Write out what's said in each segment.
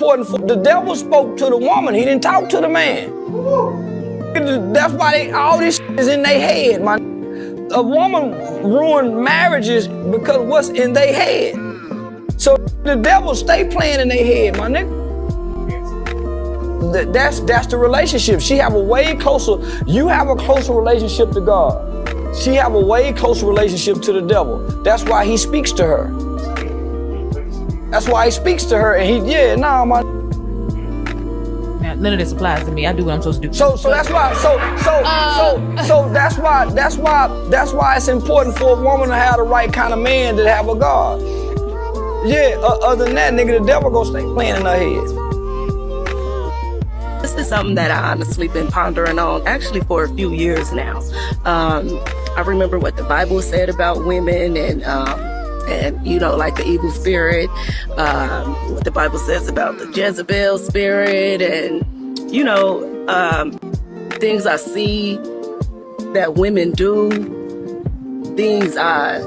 important. The devil spoke to the woman. He didn't talk to the man. That's why all this is in their head, man. A woman ruined marriages because what's in their head. So the devil stay playing in their head, my nigga. That's the relationship. She have a way closer. You have a closer relationship to God. She have a way closer relationship to the devil. That's why he speaks to her. That's why he speaks to her, and none of this applies to me. I do what I'm supposed to do. So that's why. That's why it's important for a woman to have the right kind of man to have a God. Yeah. Other than that, nigga, the devil gonna stay playing in her head. This is something that I honestly been pondering on actually for a few years now. I remember what the Bible said about women and you know, like the evil spirit, what the Bible says about the Jezebel spirit, and you know, things I see that women do, things I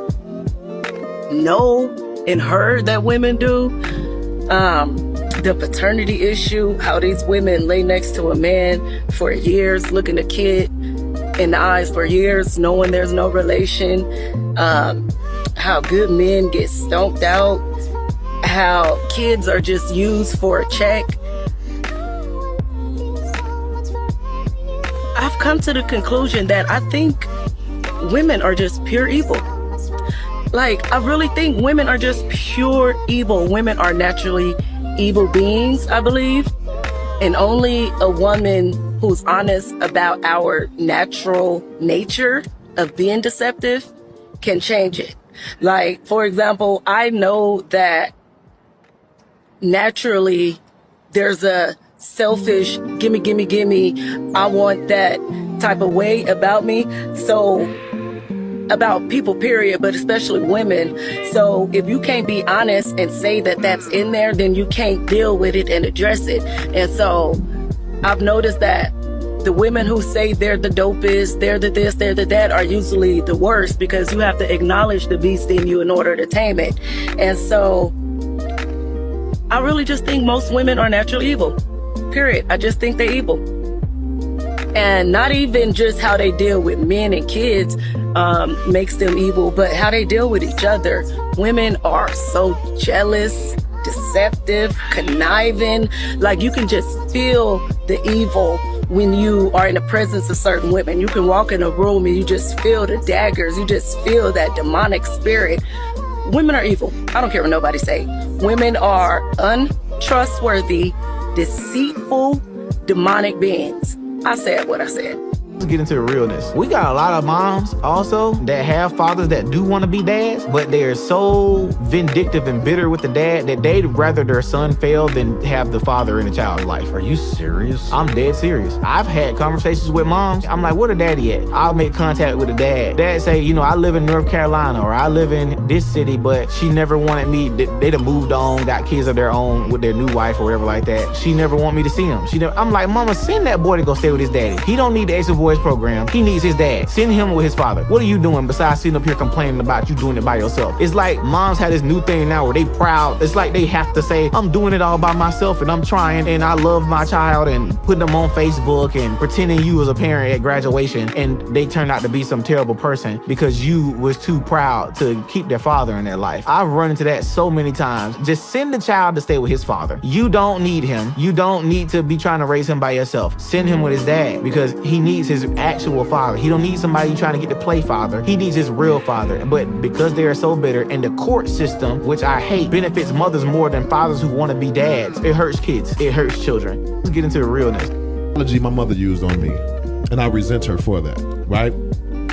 know and heard that women do. The paternity issue, how these women lay next to a man for years, looking a kid in the eyes for years, knowing there's no relation. How good men get stomped out, how kids are just used for a check. I've come to the conclusion that I think women are just pure evil. Like, I really think women are just pure evil. Women are naturally evil beings, I believe. And only a woman who's honest about our natural nature of being deceptive can change it. Like, for example, I know that naturally there's a selfish, gimme, I want that type of way about me. So, about people, period, but especially women. So if you can't be honest and say that that's in there, then you can't deal with it and address it. And so I've noticed that the women who say they're the dopest, they're the this, they're the that, are usually the worst, because you have to acknowledge the beast in you in order to tame it. And so I really just think most women are naturally evil, period. I just think they're evil. And not even just how they deal with men and kids makes them evil, but how they deal with each other. Women are so jealous, deceptive, conniving. Like, you can just feel the evil when you are in the presence of certain women. You can walk in a room and you just feel the daggers. You just feel that demonic spirit. Women are evil. I don't care what nobody say. Women are untrustworthy, deceitful, demonic beings. I said what I said. Let's get into the realness. We got a lot of moms also that have fathers that do want to be dads, but they're so vindictive and bitter with the dad that they'd rather their son fail than have the father in the child's life. Are you serious? I'm dead serious. I've had conversations with moms. I'm like, where the daddy at? I'll make contact with the dad. Dad say, you know, I live in North Carolina or I live in this city, but she never wanted me. They done moved on, got kids of their own with their new wife or whatever like that. She never want me to see him. I'm like, mama, send that boy to go stay with his daddy. He don't need the Ace of Boys program. He needs his dad. Send him with his father. What are you doing besides sitting up here complaining about you doing it by yourself? It's like moms have this new thing now where they proud. It's like they have to say, I'm doing it all by myself and I'm trying and I love my child, and putting them on Facebook and pretending you was a parent at graduation, and they turned out to be some terrible person because you was too proud to keep their father in their life. I've run into that so many times. Just send the child to stay with his father. You don't need him. You don't need to be trying to raise him by yourself. Send him with his dad because he needs his actual father. He don't need somebody trying to get to play father. He needs his real father. But because they are so bitter, and the court system, which I hate, benefits mothers more than fathers who want to be dads. It hurts kids. It hurts children. Let's get into the realness. My mother used on me, and I resent her for that, right?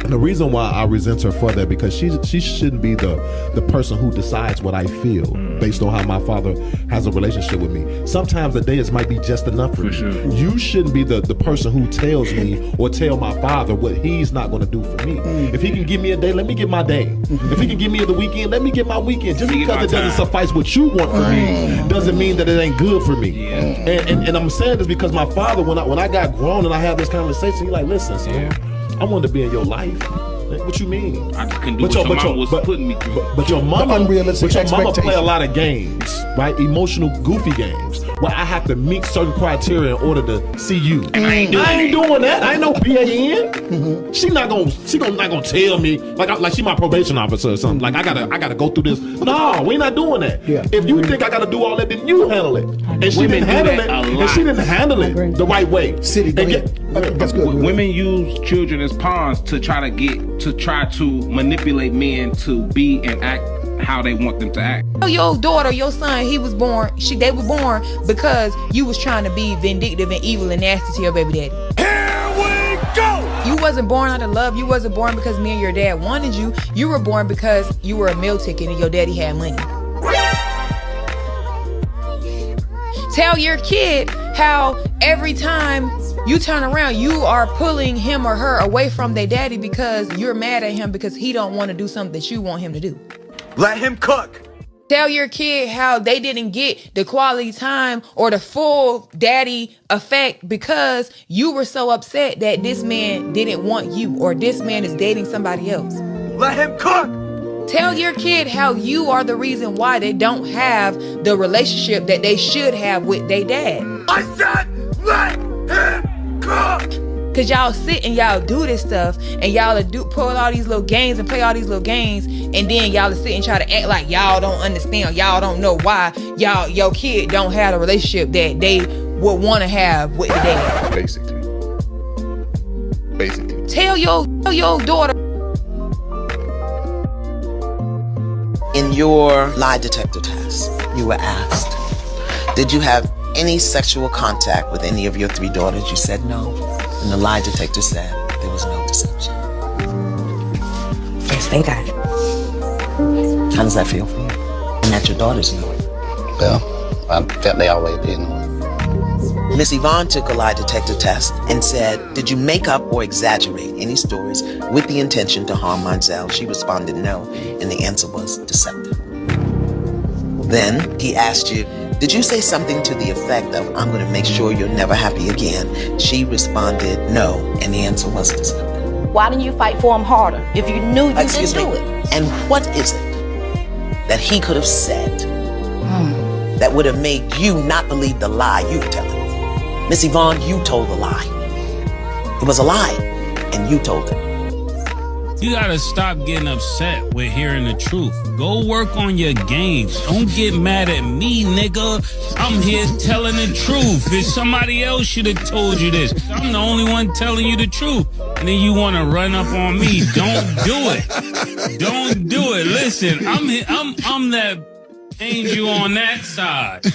And the reason why I resent her for that, because she shouldn't be the person who decides what I feel based on how my father has a relationship with me. Sometimes the days might be just enough for me. Sure. You shouldn't be the person who tells me or tell my father what he's not going to do for me. If he can give me a day, let me get my day. If he can give me the weekend, let me get my weekend. Just because it doesn't suffice what you want for me doesn't mean that it ain't good for me. Yeah. And I'm saying this because my father, when I got grown and I had this conversation, he's like, listen, son, I wanted to be in your life. What you mean? I can do what your mama was putting me through. But your mama, unrealistic but your mama play a expectation. lot of games, right? Emotional, goofy games, where I have to meet certain criteria in order to see you. And I ain't doing that. I ain't no PAN. She not gonna tell me like she my probation officer or something. Like I gotta go through this. No, we not doing that. Yeah. If you think I gotta do all that, then you handle it. And she Women didn't do handle that it. a And lot. she didn't handle it the right way. City, go ahead. That's good. Women use children as pawns to try to manipulate men to be and act how they want them to act. Your daughter, your son, they were born because you was trying to be vindictive and evil and nasty to your baby daddy. Here we go! You wasn't born out of love. You wasn't born because me and your dad wanted you. You were born because you were a meal ticket and your daddy had money. Tell your kid how every time you turn around, you are pulling him or her away from their daddy because you're mad at him because he don't want to do something that you want him to do. Let him cook. Tell your kid how they didn't get the quality time or the full daddy effect because you were so upset that this man didn't want you or this man is dating somebody else. Let him cook. Tell your kid how you are the reason why they don't have the relationship that they should have with their dad. I said let him cook. Cause y'all sit and y'all do this stuff and y'all pull all these little games and play all these little games and then y'all sit and try to act like y'all don't understand, y'all don't know why your kid don't have the relationship that they would want to have with the dad. Basically. Tell your daughter. In your lie detector test, you were asked, did you have any sexual contact with any of your 3 daughters? You said no. And the lie detector said there was no deception. Yes, thank God. How does that feel for you? And that your daughters know it? Well, I felt they always did know it. Miss Yvonne took a lie detector test and said, did you make up or exaggerate any stories with the intention to harm Monzel? She responded no, and the answer was deceptive. Then he asked you, did you say something to the effect of, I'm going to make sure you're never happy again? She responded no, and the answer was deceptive. Why didn't you fight for him harder if you knew you Excuse didn't me. do it? And what is it that he could have said that would have made you not believe the lie you were telling? Miss Yvonne, you told the lie. It was a lie, and you told it. You gotta stop getting upset with hearing the truth. Go work on your game. Don't get mad at me, nigga. I'm here telling the truth. If somebody else should have told you this, I'm the only one telling you the truth. And then you wanna run up on me. Don't do it. Don't do it. Listen, I'm that angel on that side.